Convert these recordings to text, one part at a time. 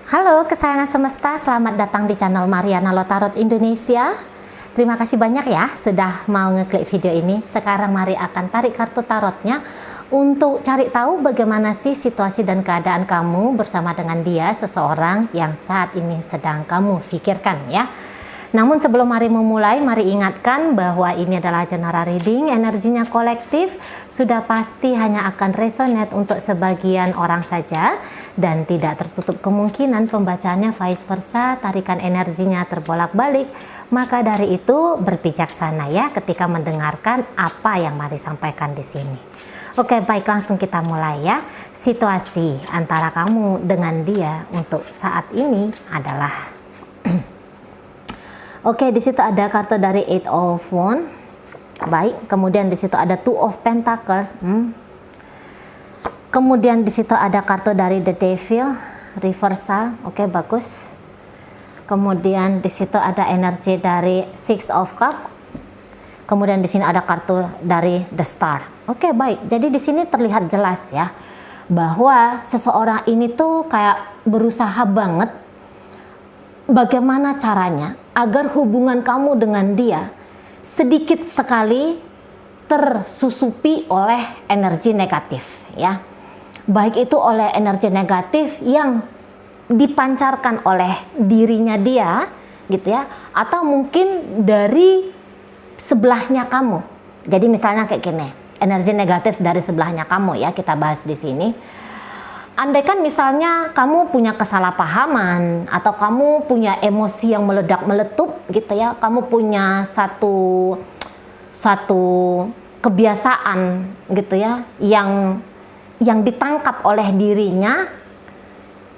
Halo kesayangan semesta, selamat datang di channel Mariana Lotarot Indonesia. Terima kasih banyak ya sudah mau ngeklik video ini. Sekarang mari akan tarik kartu tarotnya untuk cari tahu bagaimana sih situasi dan keadaan kamu bersama dengan dia, seseorang yang saat ini sedang kamu pikirkan ya. Namun sebelum mari memulai, mari ingatkan bahwa ini adalah general reading, energinya kolektif, sudah pasti hanya akan resonate untuk sebagian orang saja dan tidak tertutup kemungkinan pembacaannya vice versa, tarikan energinya terbolak-balik. Maka dari itu berbijaksana ya ketika mendengarkan apa yang mari sampaikan di sini. Oke, baik, langsung kita mulai ya. Situasi antara kamu dengan dia untuk saat ini adalah Oke, di situ ada kartu dari Eight of Wands. Baik, kemudian di situ ada Two of Pentacles. Kemudian di situ ada kartu dari The Devil, reversal. Oke, bagus. Kemudian di situ ada energi dari Six of Cups. Kemudian di sini ada kartu dari The Star. Oke, baik. Jadi di sini terlihat jelas ya bahwa seseorang ini tuh kayak berusaha banget bagaimana caranya agar hubungan kamu dengan dia sedikit sekali tersusupi oleh energi negatif ya. Baik itu oleh energi negatif yang dipancarkan oleh dirinya dia gitu ya, atau mungkin dari sebelahnya kamu. Jadi misalnya kayak gini, energi negatif dari sebelahnya kamu ya, kita bahas di sini. Andaikan misalnya kamu punya kesalahpahaman atau kamu punya emosi yang meledak-meletup gitu ya, kamu punya satu kebiasaan gitu ya yang ditangkap oleh dirinya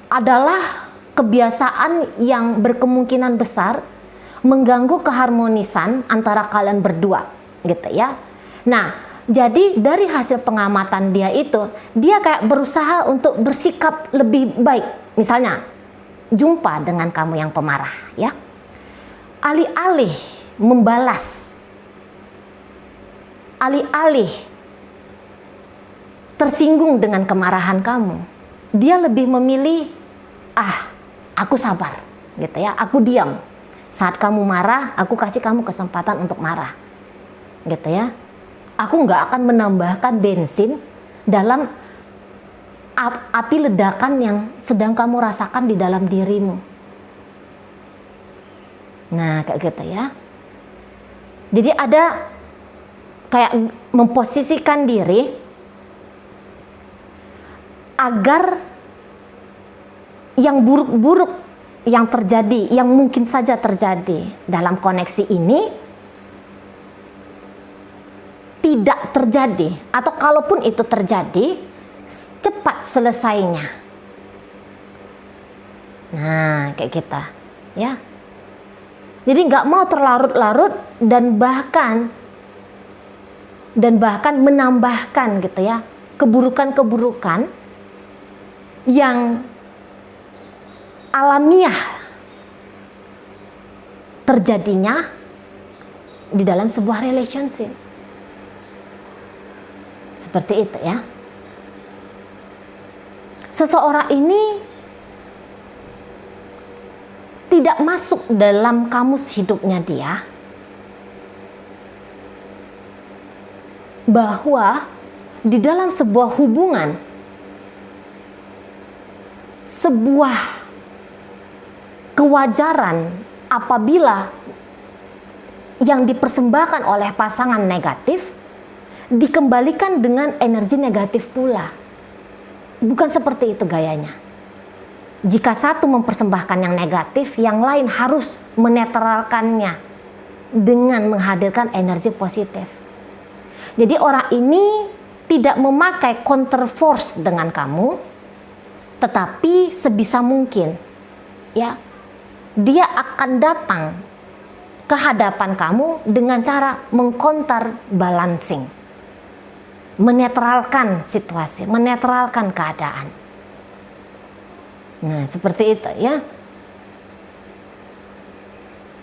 adalah kebiasaan yang berkemungkinan besar mengganggu keharmonisan antara kalian berdua gitu ya. Nah, jadi dari hasil pengamatan dia itu, dia kayak berusaha untuk bersikap lebih baik. Misalnya, jumpa dengan kamu yang pemarah ya. Alih-alih membalas, alih-alih tersinggung dengan kemarahan kamu, dia lebih memilih, aku sabar gitu ya, aku diam. Saat kamu marah, aku kasih kamu kesempatan untuk marah gitu ya. Aku nggak akan menambahkan bensin dalam api ledakan yang sedang kamu rasakan di dalam dirimu. Nah, kayak gitu ya. Jadi ada kayak memposisikan diri agar yang buruk-buruk yang terjadi, yang mungkin saja terjadi dalam koneksi ini tidak terjadi, atau kalaupun itu terjadi cepat selesainya. Nah, kayak kita ya. Jadi nggak mau terlarut-larut dan bahkan menambahkan gitu ya keburukan-keburukan yang alamiah terjadinya di dalam sebuah relationship. Seperti itu ya. Seseorang ini tidak masuk dalam kamus hidupnya dia bahwa di dalam sebuah hubungan, sebuah kewajaran apabila yang dipersembahkan oleh pasangan negatif dikembalikan dengan energi negatif pula. Bukan seperti itu gayanya. Jika satu mempersembahkan yang negatif, yang lain harus menetralkannya dengan menghadirkan energi positif. Jadi orang ini tidak memakai counter force dengan kamu, tetapi sebisa mungkin ya, dia akan datang ke hadapan kamu dengan cara mengcounter balancing, menetralkan situasi, menetralkan keadaan. Nah, seperti itu ya.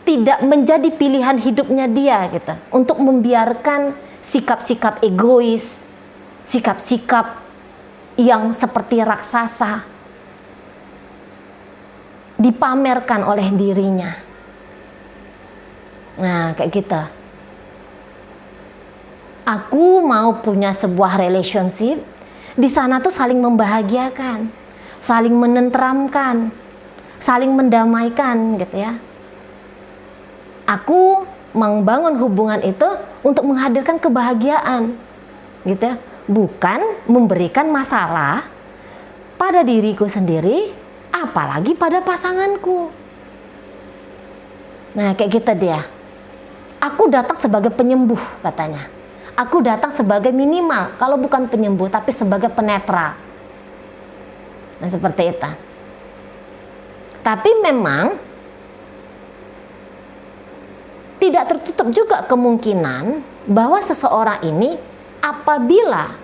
Tidak menjadi pilihan hidupnya dia gitu untuk membiarkan sikap-sikap egois, sikap-sikap yang seperti raksasa dipamerkan oleh dirinya. Nah, kayak gitu. Aku mau punya sebuah relationship, di sana tuh saling membahagiakan, saling menenteramkan, saling mendamaikan gitu ya. Aku membangun hubungan itu untuk menghadirkan kebahagiaan gitu ya, bukan memberikan masalah pada diriku sendiri, apalagi pada pasanganku. Nah, kayak gitu dia. Aku datang sebagai penyembuh katanya. Aku datang sebagai minimal, kalau bukan penyembuh tapi sebagai penetral. Nah, seperti itu. Tapi memang tidak tertutup juga kemungkinan bahwa seseorang ini apabila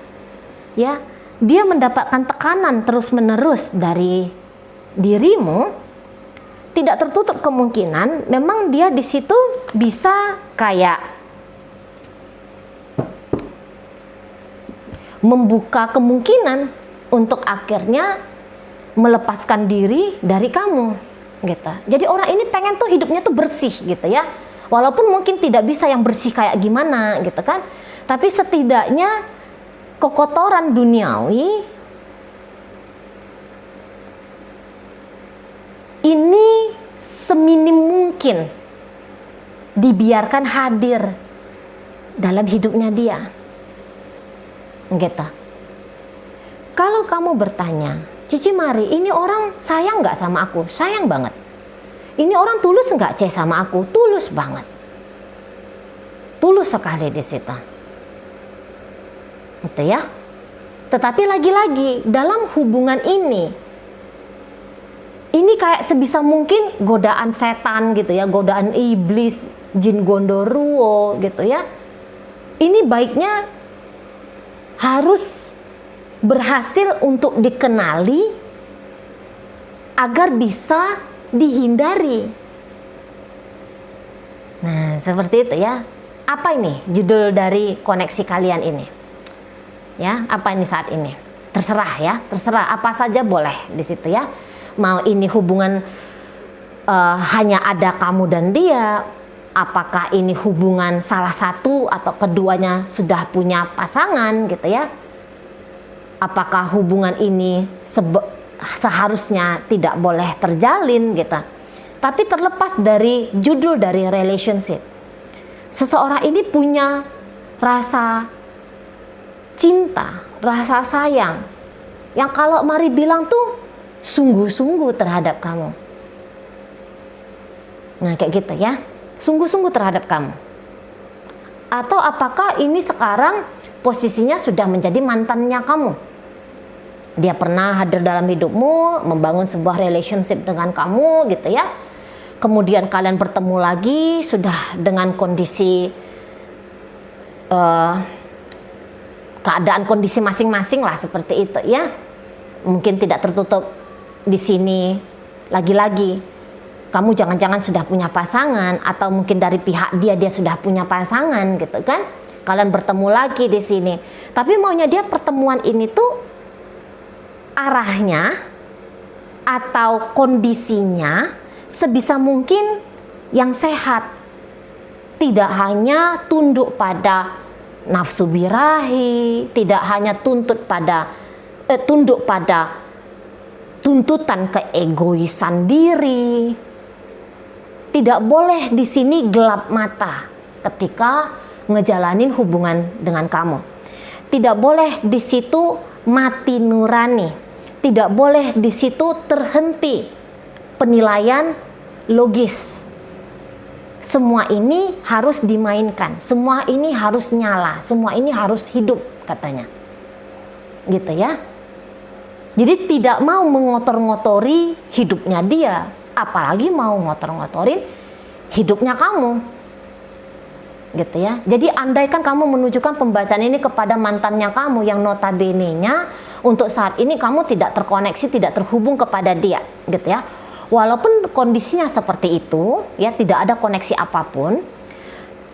ya dia mendapatkan tekanan terus-menerus dari dirimu, tidak tertutup kemungkinan memang dia di situ bisa kayak membuka kemungkinan untuk akhirnya melepaskan diri dari kamu gitu. Jadi orang ini pengen tuh hidupnya tuh bersih gitu ya. Walaupun mungkin tidak bisa yang bersih kayak gimana gitu kan. Tapi setidaknya kekotoran duniawi ini seminim mungkin dibiarkan hadir dalam hidupnya dia. Gitu. Kalau kamu bertanya, Cici Mari, ini orang sayang nggak sama aku? Sayang banget. Ini orang tulus nggak sama aku? Tulus banget. Tulus sekali di situ. Gitu ya. Tetapi lagi-lagi dalam hubungan ini kayak sebisa mungkin godaan setan gitu ya, godaan iblis, jin gondoruo gitu ya. Ini baiknya harus berhasil untuk dikenali agar bisa dihindari. Nah, seperti itu ya. Apa ini judul dari koneksi kalian ini? Ya, apa ini saat ini? Terserah ya, terserah apa saja boleh di situ ya. Mau ini hubungan hanya ada kamu dan dia, apakah ini hubungan salah satu atau keduanya sudah punya pasangan gitu ya. Apakah hubungan ini seharusnya tidak boleh terjalin gitu. Tapi terlepas dari judul dari relationship, seseorang ini punya rasa cinta, rasa sayang yang kalau Mari bilang tuh sungguh-sungguh terhadap kamu. Nah, kayak gitu ya, sungguh-sungguh terhadap kamu. Atau apakah ini sekarang posisinya sudah menjadi mantannya kamu? Dia pernah hadir dalam hidupmu, membangun sebuah relationship dengan kamu gitu ya. Kemudian kalian bertemu lagi sudah dengan kondisi keadaan kondisi masing-masing lah seperti itu ya. Mungkin tidak tertutup di sini lagi-lagi. Kamu jangan-jangan sudah punya pasangan atau mungkin dari pihak dia sudah punya pasangan gitu kan. Kalian bertemu lagi di sini. Tapi maunya dia pertemuan ini tuh arahnya atau kondisinya sebisa mungkin yang sehat, tidak hanya tunduk pada nafsu birahi, tidak hanya tunduk pada tuntutan keegoisan diri. Tidak boleh di sini gelap mata ketika ngejalanin hubungan dengan kamu. Tidak boleh di situ mati nurani. Tidak boleh di situ terhenti penilaian logis. Semua ini harus dimainkan, semua ini harus nyala, semua ini harus hidup katanya. Gitu ya. Jadi tidak mau mengotor-ngotori hidupnya dia, apalagi mau ngotor-ngotorin hidupnya kamu. Gitu ya. Jadi andaikan kamu menunjukkan pembacaan ini kepada mantannya kamu yang notabene-nya untuk saat ini kamu tidak terkoneksi, tidak terhubung kepada dia, gitu ya. Walaupun kondisinya seperti itu, ya tidak ada koneksi apapun,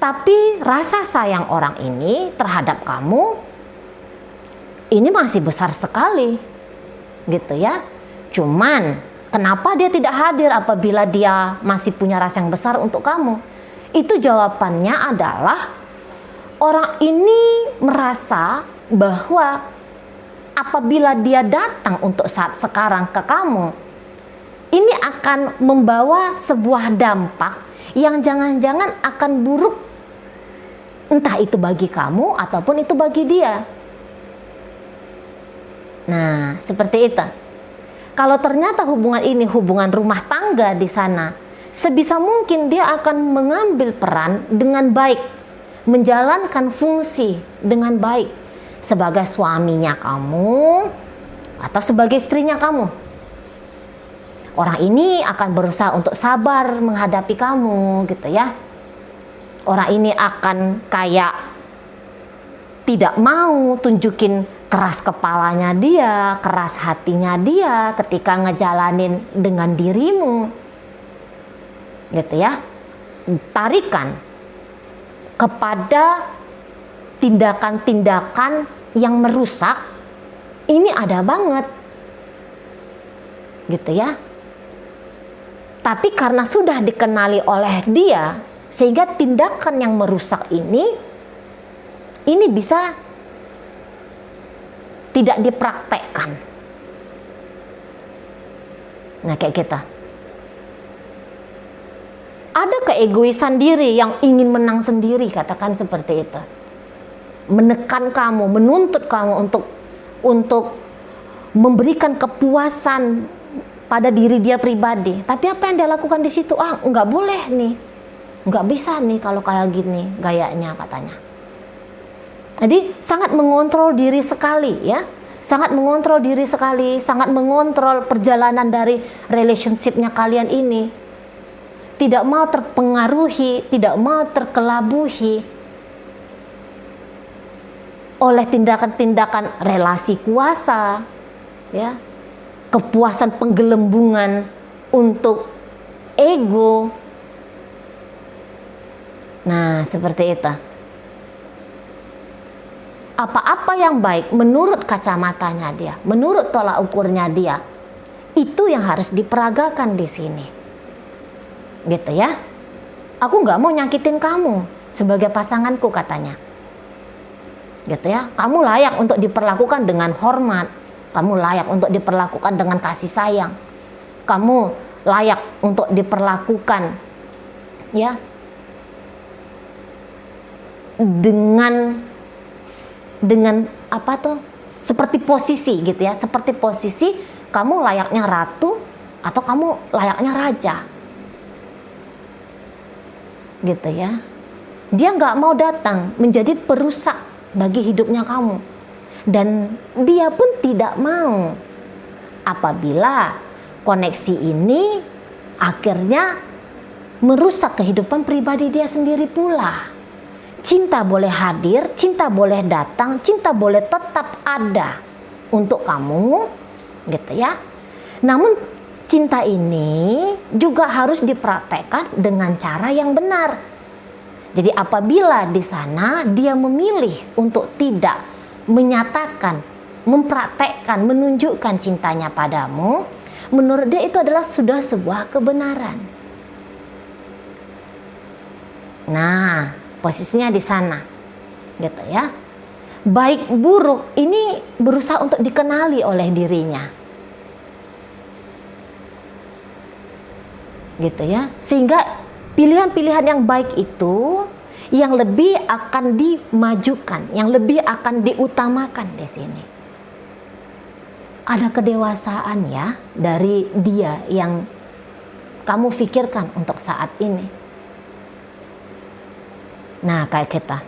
tapi rasa sayang orang ini terhadap kamu ini masih besar sekali, gitu ya. Cuman Kenapa dia tidak hadir apabila dia masih punya rasa yang besar untuk kamu? Itu jawabannya adalah orang ini merasa bahwa apabila dia datang untuk saat sekarang ke kamu, ini akan membawa sebuah dampak yang jangan-jangan akan buruk, entah itu bagi kamu ataupun itu bagi dia. Nah, seperti itu. Kalau ternyata hubungan ini hubungan rumah tangga di sana, sebisa mungkin dia akan mengambil peran dengan baik, menjalankan fungsi dengan baik sebagai suaminya kamu atau sebagai istrinya kamu. Orang ini akan berusaha untuk sabar menghadapi kamu gitu ya. Orang ini akan kayak tidak mau tunjukin keras kepalanya dia, keras hatinya dia ketika ngejalanin dengan dirimu gitu ya. Tarikan kepada tindakan-tindakan yang merusak ini ada banget gitu ya. Tapi karena sudah dikenali oleh dia, sehingga tindakan yang merusak ini bisa tidak dipraktekkan. Nah, kayak kita. Ada keegoisan diri yang ingin menang sendiri, katakan seperti itu. Menekan kamu, menuntut kamu untuk memberikan kepuasan pada diri dia pribadi. Tapi apa yang dia lakukan di situ? Nggak boleh nih, nggak bisa nih kalau kayak gini gayanya, katanya. Jadi sangat mengontrol diri sekali ya, sangat mengontrol diri sekali, sangat mengontrol perjalanan dari relationship-nya kalian ini. Tidak mau terpengaruhi, tidak mau terkelabuhi oleh tindakan-tindakan relasi kuasa, ya, kepuasan penggelembungan untuk ego. Nah, seperti itu. Apa-apa yang baik menurut kacamatanya dia, menurut tolak ukurnya dia, itu yang harus diperagakan di sini. Gitu ya. Aku nggak mau nyakitin kamu sebagai pasanganku, katanya. Gitu ya. Kamu layak untuk diperlakukan dengan hormat. Kamu layak untuk diperlakukan dengan kasih sayang. Kamu layak untuk diperlakukan ya dengan apa tuh, seperti posisi gitu ya, seperti posisi kamu layaknya ratu atau kamu layaknya raja gitu ya. Dia nggak mau datang menjadi perusak bagi hidupnya kamu, dan dia pun tidak mau apabila koneksi ini akhirnya merusak kehidupan pribadi dia sendiri pula. Cinta boleh hadir, cinta boleh datang, cinta boleh tetap ada untuk kamu, gitu ya. Namun cinta ini juga harus dipraktekkan dengan cara yang benar. Jadi apabila di sana dia memilih untuk tidak menyatakan, mempraktekkan, menunjukkan cintanya padamu, menurut dia itu adalah sudah sebuah kebenaran. Nah, posisinya di sana, gitu ya. Baik buruk ini berusaha untuk dikenali oleh dirinya, gitu ya. Sehingga pilihan-pilihan yang baik itu yang lebih akan dimajukan, yang lebih akan diutamakan di sini. Ada kedewasaan ya dari dia yang kamu pikirkan untuk saat ini. Nah, kayak kita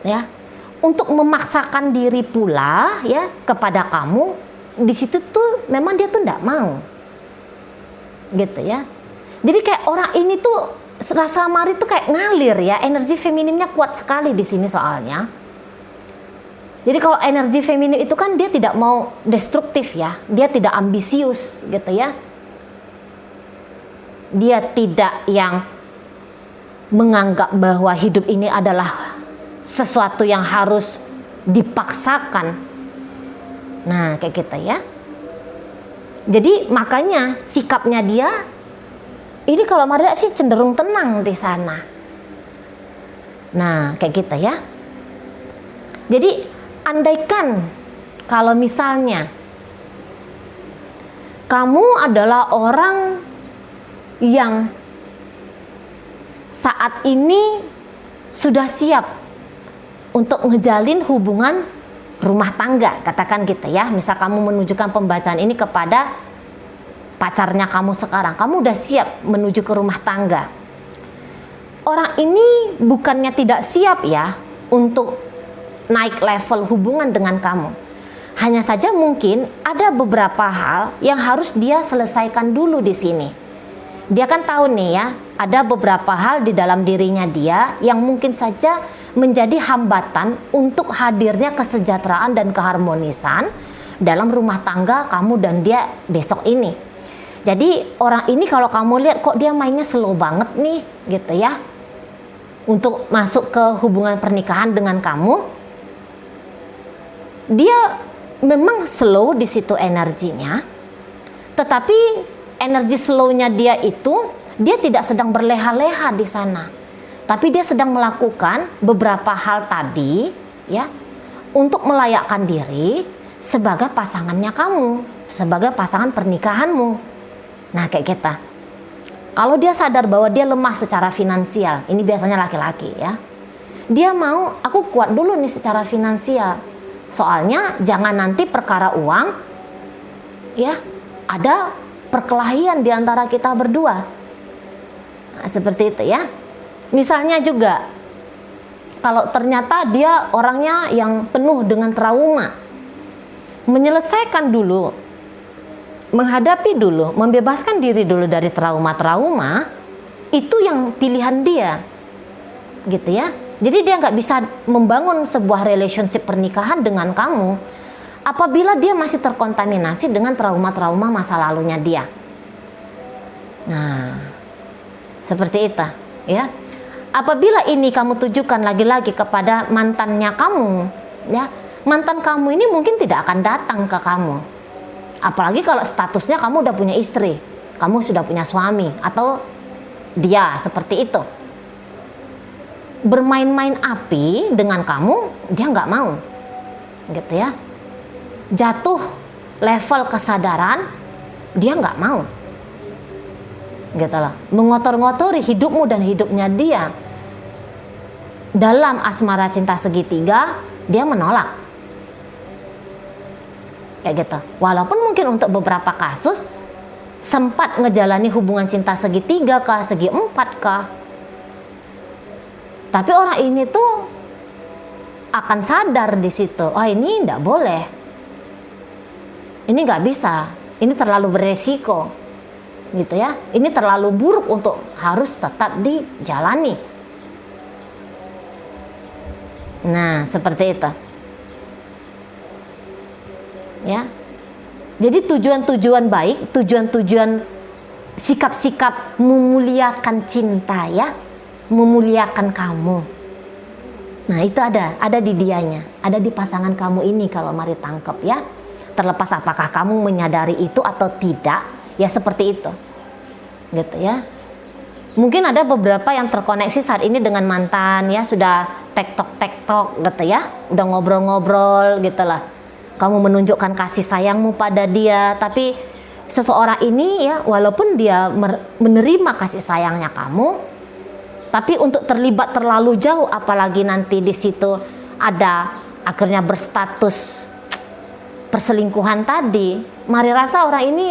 ya, untuk memaksakan diri pula ya kepada kamu, di situ tuh memang dia tuh enggak mau gitu ya. Jadi kayak orang ini tuh rasa Mari tuh kayak ngalir ya, energi femininnya kuat sekali di sini soalnya. Jadi kalau energi feminin itu kan dia tidak mau destruktif ya, dia tidak ambisius gitu ya. Dia tidak yang menganggap bahwa hidup ini adalah sesuatu yang harus dipaksakan. Nah, kayak kita ya. Jadi makanya sikapnya dia ini kalau Maria sih cenderung tenang di sana. Nah, kayak gitu ya. Jadi andaikan kalau misalnya kamu adalah orang yang saat ini sudah siap untuk ngejalin hubungan rumah tangga, katakan gitu ya. Misal kamu menunjukkan pembacaan ini kepada pacarnya kamu sekarang, kamu udah siap menuju ke rumah tangga. Orang ini bukannya tidak siap ya untuk naik level hubungan dengan kamu. Hanya saja mungkin ada beberapa hal yang harus dia selesaikan dulu di sini. Dia kan tahu nih ya, ada beberapa hal di dalam dirinya dia yang mungkin saja menjadi hambatan untuk hadirnya kesejahteraan dan keharmonisan dalam rumah tangga kamu dan dia besok ini. Jadi orang ini kalau kamu lihat kok dia mainnya slow banget nih gitu ya, untuk masuk ke hubungan pernikahan dengan kamu. Dia memang slow di situ energinya, tetapi energi slownya dia itu dia tidak sedang berleha-leha di sana, tapi dia sedang melakukan beberapa hal tadi ya untuk melayakkan diri sebagai pasangannya kamu, sebagai pasangan pernikahanmu. Nah kayak kita, kalau dia sadar bahwa dia lemah secara finansial, ini biasanya laki-laki ya, dia mau aku kuat dulu nih secara finansial. Soalnya jangan nanti perkara uang ya ada perkelahian di antara kita berdua. Nah, seperti itu ya. Misalnya juga kalau ternyata dia orangnya yang penuh dengan trauma, menyelesaikan dulu, menghadapi dulu, membebaskan diri dulu dari trauma-trauma, itu yang pilihan dia gitu ya. Jadi dia nggak bisa membangun sebuah relationship pernikahan dengan kamu apabila dia masih terkontaminasi dengan trauma-trauma masa lalunya dia. Nah, seperti itu ya. Apabila ini kamu tujukan lagi-lagi kepada mantannya kamu, ya, mantan kamu ini mungkin tidak akan datang ke kamu. Apalagi kalau statusnya kamu udah punya istri, kamu sudah punya suami, atau dia seperti itu. Bermain-main api dengan kamu, dia nggak mau, gitu ya. Jatuh level kesadaran, dia nggak mau, gitu loh. Mengotor-ngotori hidupmu dan hidupnya dia. Dalam asmara cinta segitiga, dia menolak, kayak gitu. Walaupun mungkin untuk beberapa kasus sempat ngejalani hubungan cinta segitiga kah, segi empat kah. Tapi orang ini tuh akan sadar di situ, oh ini nggak boleh, ini nggak bisa, ini terlalu beresiko, gitu ya. Ini terlalu buruk untuk harus tetap dijalani. Nah, seperti itu, ya. Jadi tujuan-tujuan baik, tujuan-tujuan sikap-sikap memuliakan cinta ya, memuliakan kamu. Nah itu ada di dianya, ada di pasangan kamu ini kalau mari tangkap ya. Terlepas apakah kamu menyadari itu atau tidak, ya seperti itu, gitu ya. Mungkin ada beberapa yang terkoneksi saat ini dengan mantan ya, sudah tektok gitu ya, udah ngobrol-ngobrol gitu lah. Kamu menunjukkan kasih sayangmu pada dia, tapi seseorang ini ya, walaupun dia menerima kasih sayangnya kamu, tapi untuk terlibat terlalu jauh, apalagi nanti di situ ada akhirnya berstatus perselingkuhan tadi, mari rasa orang ini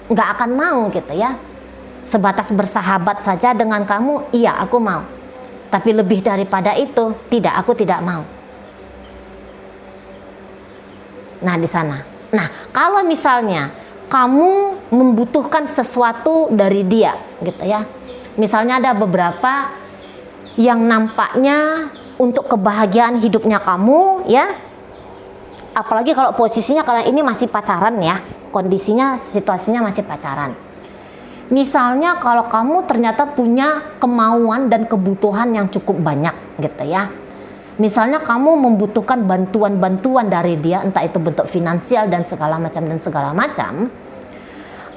nggak akan mau gitu ya. Sebatas bersahabat saja dengan kamu, iya aku mau. Tapi lebih daripada itu, tidak, aku tidak mau. Nah di sana. Nah kalau misalnya kamu membutuhkan sesuatu dari dia, gitu ya. Misalnya ada beberapa yang nampaknya untuk kebahagiaan hidupnya kamu ya, apalagi kalau posisinya kalian ini masih pacaran ya, kondisinya situasinya masih pacaran. Misalnya kalau kamu ternyata punya kemauan dan kebutuhan yang cukup banyak gitu ya, misalnya kamu membutuhkan bantuan-bantuan dari dia, entah itu bentuk finansial dan segala macam,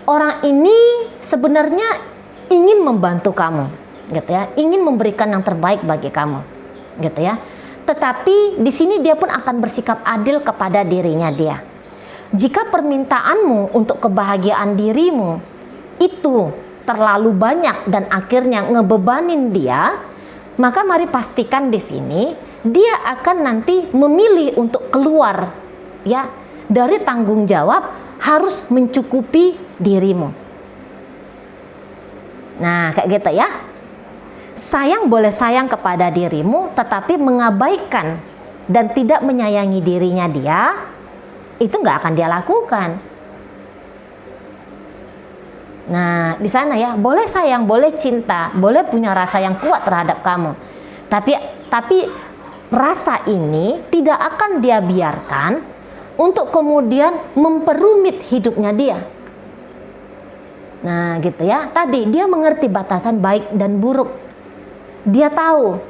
orang ini sebenarnya ingin membantu kamu, gitu ya, ingin memberikan yang terbaik bagi kamu, gitu ya. Tetapi di sini dia pun akan bersikap adil kepada dirinya dia. Jika permintaanmu untuk kebahagiaan dirimu itu terlalu banyak dan akhirnya ngebebanin dia, maka mari pastikan di sini dia akan nanti memilih untuk keluar ya dari tanggung jawab harus mencukupi dirimu. Nah, kayak gitu ya. Sayang boleh sayang kepada dirimu, tetapi mengabaikan dan tidak menyayangi dirinya dia, itu nggak akan dia lakukan. Nah, di sana ya, boleh sayang, boleh cinta, boleh punya rasa yang kuat terhadap kamu. Tapi rasa ini tidak akan dia biarkan untuk kemudian memperumit hidupnya dia. Nah, gitu ya. Tadi dia mengerti batasan baik dan buruk. Dia tahu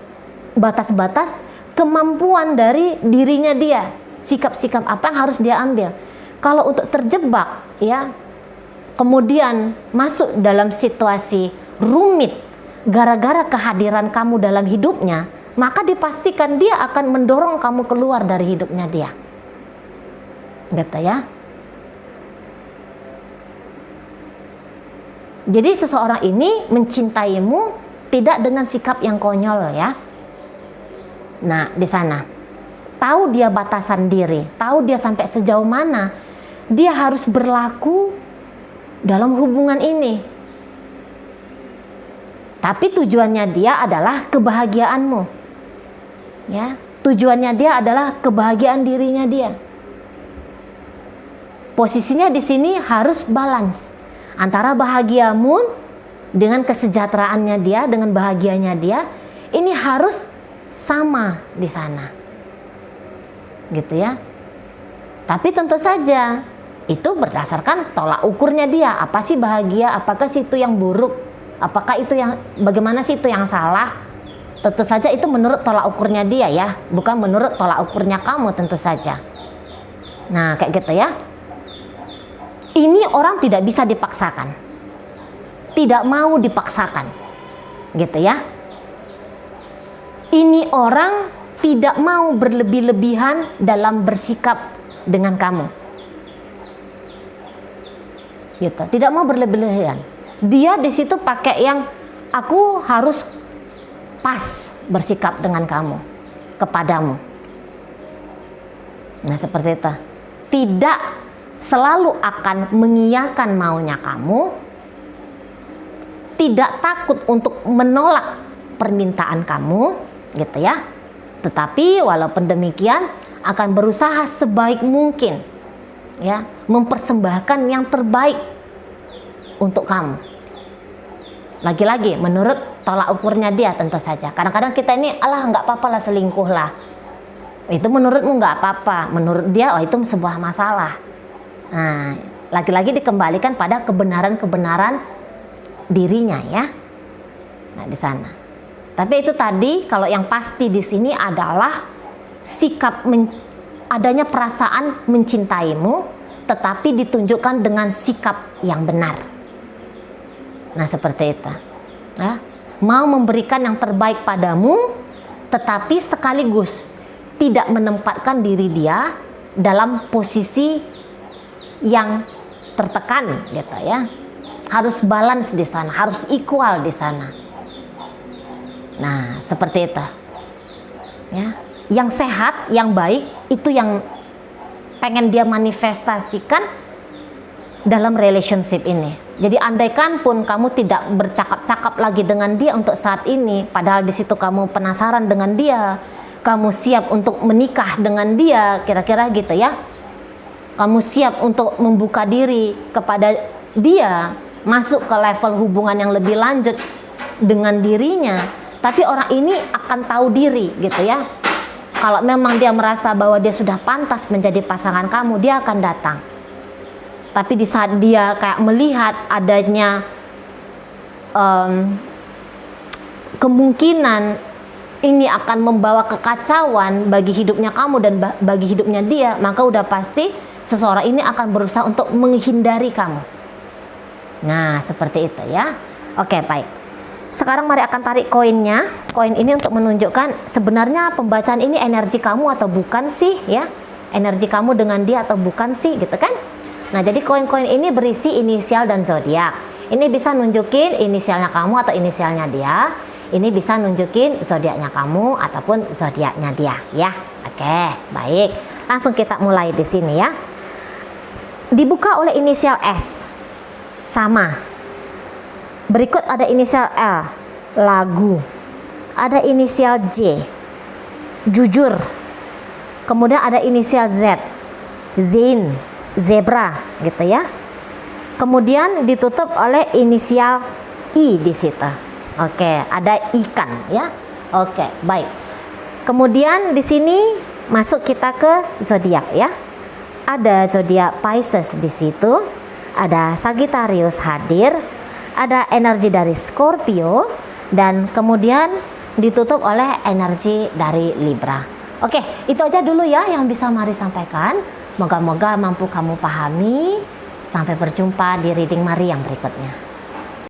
batas-batas kemampuan dari dirinya dia. Sikap-sikap apa yang harus dia ambil. Kalau untuk terjebak ya, kemudian masuk dalam situasi rumit gara-gara kehadiran kamu dalam hidupnya, maka dipastikan dia akan mendorong kamu keluar dari hidupnya dia. Gitu ya. Jadi seseorang ini mencintaimu tidak dengan sikap yang konyol ya. Nah, di sana tahu dia batasan diri, tahu dia sampai sejauh mana dia harus berlaku dalam hubungan ini. Tapi tujuannya dia adalah kebahagiaanmu. Ya, tujuannya dia adalah kebahagiaan dirinya dia. Posisinya di sini harus balance antara bahagiamu dengan kesejahteraannya dia, dengan bahagianya dia, ini harus sama di sana. Gitu ya. Tapi tentu saja itu berdasarkan tolak ukurnya dia. Apa sih bahagia? Apakah situ yang buruk? Apakah itu yang bagaimana sih itu yang salah? Tentu saja itu menurut tolak ukurnya dia ya, bukan menurut tolak ukurnya kamu tentu saja. Nah, kayak gitu ya. Ini orang tidak bisa dipaksakan. Tidak mau dipaksakan. Gitu ya. Ini orang tidak mau berlebih-lebihan dalam bersikap dengan kamu. Gitu. Tidak mau berlebih-lebihan. Dia di situ pakai yang aku harus pas bersikap dengan kamu, kepadamu. Nah, seperti itu. Tidak selalu akan mengiyakan maunya kamu, tidak takut untuk menolak permintaan kamu, gitu ya. Tetapi walaupun demikian akan berusaha sebaik mungkin ya, mempersembahkan yang terbaik untuk kamu. Lagi-lagi menurut tolak ukurnya dia tentu saja. Kadang-kadang kita ini alah nggak apa-apa lah selingkuh lah. Itu menurutmu nggak apa-apa, menurut dia oh itu sebuah masalah. Nah, lagi-lagi dikembalikan pada kebenaran-kebenaran dirinya ya. Nah, di sana. Tapi itu tadi kalau yang pasti di sini adalah sikap adanya perasaan mencintaimu, tetapi ditunjukkan dengan sikap yang benar. Nah, seperti itu. Ya. Mau memberikan yang terbaik padamu, tetapi sekaligus tidak menempatkan diri dia dalam posisi yang tertekan gitu ya. Harus balance di sana, harus equal di sana. Nah, seperti itu. Ya. Yang sehat, yang baik itu yang pengen dia manifestasikan dalam relationship ini. Jadi andaikan pun kamu tidak bercakap-cakap lagi dengan dia untuk saat ini, padahal di situ kamu penasaran dengan dia, kamu siap untuk menikah dengan dia, kira-kira gitu ya. Kamu siap untuk membuka diri kepada dia, masuk ke level hubungan yang lebih lanjut dengan dirinya. Tapi orang ini akan tahu diri gitu ya. Kalau memang dia merasa bahwa dia sudah pantas menjadi pasangan kamu, dia akan datang. Tapi di saat dia kayak melihat adanya kemungkinan ini akan membawa kekacauan bagi hidupnya kamu dan bagi hidupnya dia, maka udah pasti seseorang ini akan berusaha untuk menghindari kamu. Nah, seperti itu ya. Oke, baik. Sekarang mari akan tarik koinnya. Koin ini untuk menunjukkan sebenarnya pembacaan ini energi kamu atau bukan sih ya. Energi kamu dengan dia atau bukan sih gitu kan. Nah, jadi koin-koin ini berisi inisial dan zodiak. Ini bisa nunjukin inisialnya kamu atau inisialnya dia. Ini bisa nunjukin zodiaknya kamu ataupun zodiaknya dia ya. Oke, baik. Langsung kita mulai di sini ya. Dibuka oleh inisial S. Sama. Berikut ada inisial L. Lagu. Ada inisial J. Jujur. Kemudian ada inisial Z. Zain. Zebra gitu ya. Kemudian ditutup oleh inisial I di situ. Oke, ada ikan ya. Oke, baik. Kemudian di sini masuk kita ke zodiak ya. Ada zodiak Pisces di situ. Ada Sagittarius hadir. Ada energi dari Scorpio dan kemudian ditutup oleh energi dari Libra. Oke, itu aja dulu ya yang bisa Mari sampaikan. Moga-moga mampu kamu pahami. Sampai berjumpa di reading Mari yang berikutnya.